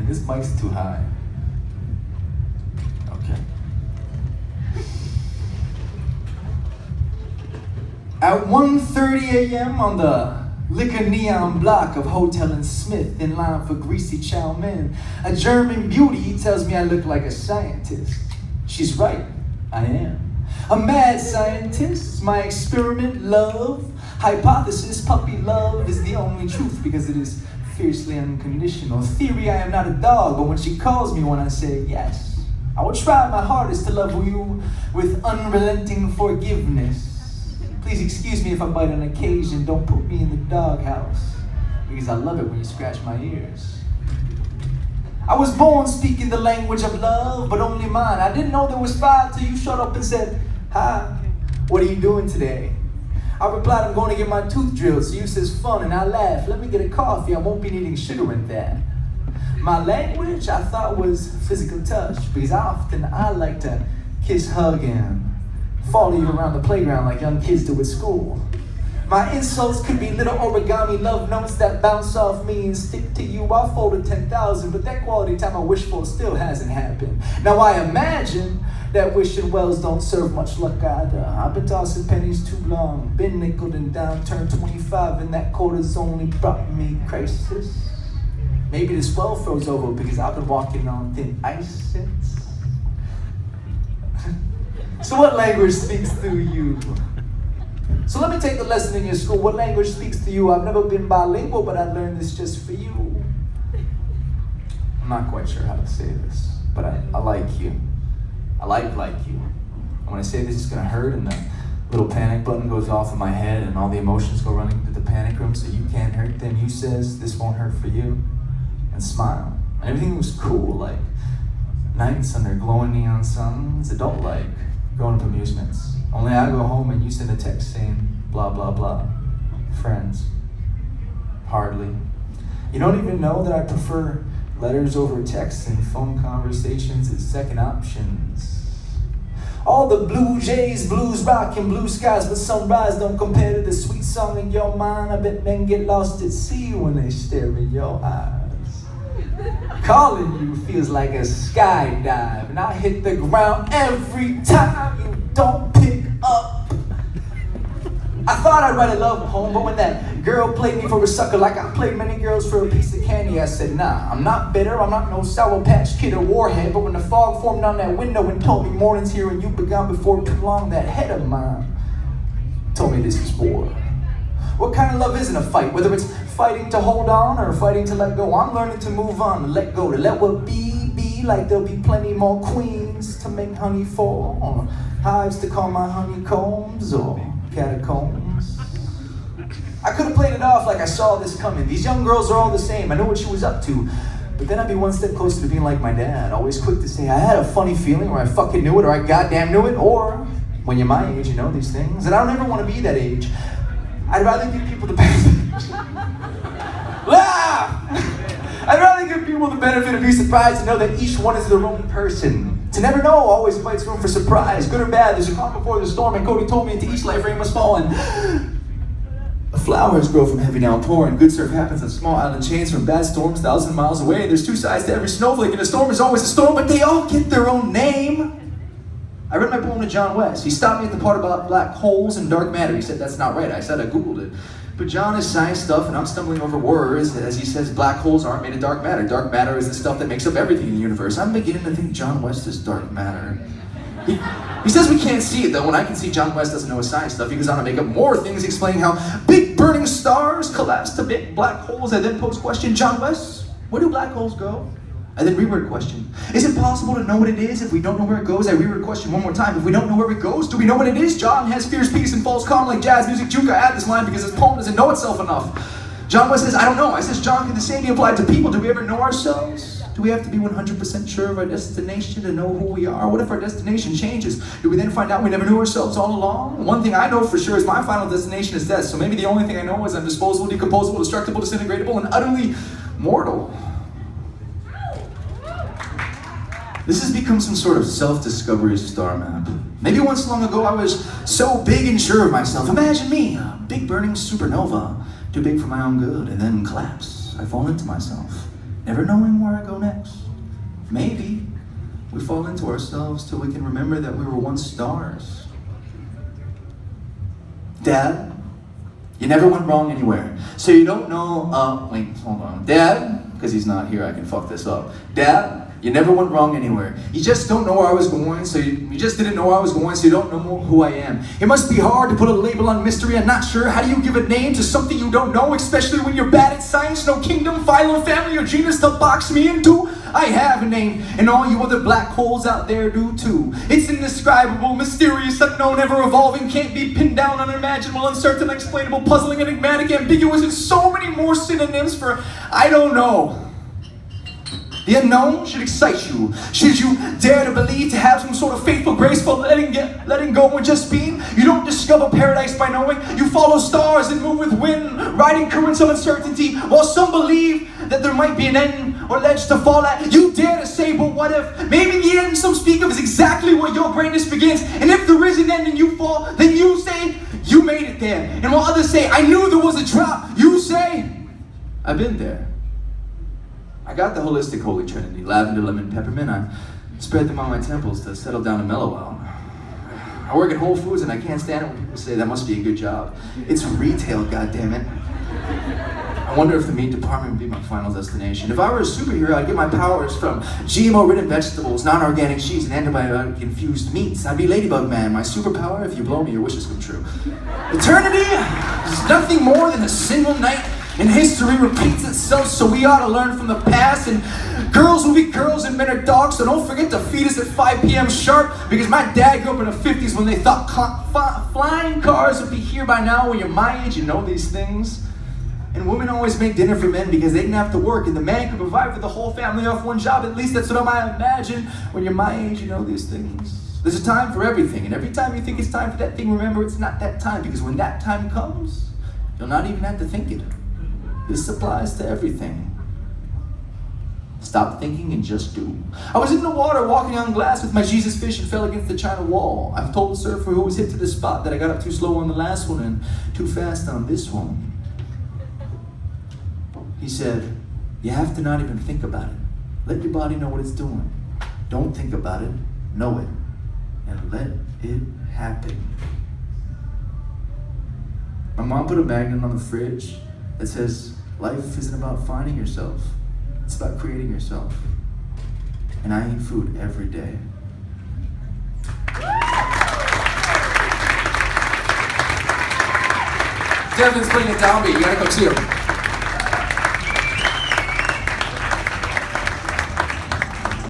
This mic's too high. Okay. At 1:30 a.m. on the liquor neon block of Hotel and Smith, in line for greasy chow mein, a German beauty tells me I look like a scientist. She's right, I am. A mad scientist, my experiment, love, hypothesis, puppy love is the only truth because it is fiercely unconditional. Theory, I am not a dog, but when she calls me one, I say yes. I will try my hardest to love you with unrelenting forgiveness. Please excuse me if I bite on occasion. Don't put me in the doghouse, because I love it when you scratch my ears. I was born speaking the language of love, but only mine. I didn't know there was five till you shut up and said, "Hi, what are you doing today?" I replied, "I'm going to get my tooth drilled." So you says, "Fun," and I laugh. "Let me get a coffee. I won't be needing sugar in that." My language I thought was physical touch, because often I like to kiss, hug, and follow you around the playground like young kids do at school. My insults could be little origami love notes that bounce off me and stick to you. I'll fold a 10,000, but that quality time I wish for still hasn't happened. Now I imagine that wishing wells don't serve much luck either. I've been tossing pennies too long, been nickeled and down, turned 25, and that quarter's only brought me crisis. Maybe this well froze over because I've been walking on thin ice since. So what language speaks to you? So let me take the lesson in your school. What language speaks to you? I've never been bilingual, but I learned this just for you. I'm not quite sure how to say this, but I like you. I like you. And when I say this, it's gonna hurt, and the little panic button goes off in my head, and all the emotions go running through the panic room, so you can't hurt them. You says, "This won't hurt for you," and smile. And everything was cool, like nights under glowing neon suns, adult-like, grown-up amusements. Only I go home and you send a text saying, blah, blah, blah. Friends. Hardly. You don't even know that I prefer letters over texts and phone conversations as second options. All the Blue Jays, blues rock, and blue skies, but sunrise don't compare to the sweet song in your mind. I bet men get lost at sea when they stare in your eyes. Calling you feels like a skydive, and I hit the ground every time you don't pick up. I thought I'd write a love poem, but when that girl played me for a sucker like I played many girls for a piece of candy, I said, nah, I'm not bitter, I'm not no Sour Patch Kid or Warhead, but when the fog formed on that window and told me morning's here and you begun before too long, that head of mine told me this is war. What kind of love isn't a fight? Whether it's fighting to hold on or fighting to let go, I'm learning to move on, to let go, to let what be, like there'll be plenty more queens to make honey for, or hives to call my honeycombs, or catacombs. I could have played it off like I saw this coming. These young girls are all the same. I know what she was up to. But then I'd be one step closer to being like my dad, always quick to say, I had a funny feeling, or I fucking knew it, or I goddamn knew it, or when you're my age, you know these things. And I don't ever want to be that age. I'd rather give people the benefit. I'd rather give people the benefit and be surprised to know that each one is their own person. To never know always invites room for surprise. Good or bad, there's a calm before the storm, and Cody told me into each life rain must fall, and flowers grow from heavy downpour, and good surf happens on small island chains from bad storms 1,000 miles away. There's two sides to every snowflake, and a storm is always a storm, but they all get their own name. I read my poem to John West. He stopped me at the part about black holes and dark matter. He said, that's not right. I said, I Googled it. But John is science stuff, and I'm stumbling over words. As he says, black holes aren't made of dark matter. Dark matter is the stuff that makes up everything in the universe. I'm beginning to think John West is dark matter. He says we can't see it, though. When I can see John West doesn't know his science stuff, he goes on to make up more things explaining how big burning stars collapse to big black holes. I then pose question, John West, where do black holes go? I then reword question. Is it possible to know what it is if we don't know where it goes? I reword question one more time. If we don't know where it goes, do we know what it is? John has fierce peace and falls calm like jazz music juke. I add this line because his poem doesn't know itself enough. John West says, I don't know. I says, John, can the same be applied to people? Do we ever know ourselves? Do we have to be 100% sure of our destination to know who we are? What if our destination changes? Do we then find out we never knew ourselves all along? One thing I know for sure is my final destination is death. So maybe the only thing I know is I'm disposable, decomposable, destructible, disintegratable, and utterly mortal. This has become some sort of self-discovery star map. Maybe once long ago I was so big and sure of myself. Imagine me, a big burning supernova, too big for my own good, and then collapse. I fall into myself. never knowing where I go next. Maybe we fall into ourselves till we can remember that we were once stars. Dad, you never went wrong anywhere. So you don't know, wait, hold on. Dad, because he's not here, I can fuck this up. Dad, you never went wrong anywhere. You just don't know where I was going, so you just didn't know where I was going, so you don't know who I am. It must be hard to put a label on mystery. I'm not sure. How do you give a name to something you don't know, especially when you're bad at science? No kingdom, phylum, family, or genus to box me into. I have a name, and all you other black holes out there do too. It's indescribable, mysterious, unknown, ever evolving, can't be pinned down, unimaginable, uncertain, unexplainable, puzzling, enigmatic, ambiguous, and so many more synonyms for I don't know. The unknown should excite you. Should you dare to believe, to have some sort of faithful, graceful letting go and just being? You don't discover paradise by knowing. You follow stars and move with wind, riding currents of uncertainty. While some believe that there might be an end or ledge to fall at, you dare to say, but what if? Maybe the end some speak of is exactly where your greatness begins. And if there is an end and you fall, then you say, you made it there. And while others say, I knew there was a drop, you say, I've been there. I got the holistic holy trinity, lavender, lemon, peppermint. I spread them on my temples to settle down and mellow out. I work at Whole Foods and I can't stand it when people say that must be a good job. It's retail, goddammit. I wonder if the meat department would be my final destination. If I were a superhero, I'd get my powers from GMO-ridden vegetables, non-organic cheese, and antibiotic-infused meats. I'd be Ladybug Man. My superpower, if you blow me, your wishes come true. Eternity is nothing more than a single night. And history repeats itself, so we ought to learn from the past. And girls will be girls and men are dogs, so don't forget to feed us at 5 p.m. sharp. Because my dad grew up in the 50s when they thought flying cars would be here by now. When you're my age, you know these things. And women always make dinner for men because they didn't have to work. And the man could provide for the whole family off one job. At least that's what I might imagine. When you're my age, you know these things. There's a time for everything. And every time you think it's time for that thing, remember it's not that time. Because when that time comes, you'll not even have to think it. This applies to everything. Stop thinking and just do. I was in the water walking on glass with my Jesus fish and fell against the China wall. I've told the surfer who was hit to the spot that I got up too slow on the last one and too fast on this one. He said, you have to not even think about it. Let your body know what it's doing. Don't think about it, know it, and let it happen. My mom put a magnet on the fridge that says, life isn't about finding yourself, it's about creating yourself. And I eat food every day. Devin's playing a downbeat, you gotta come see him.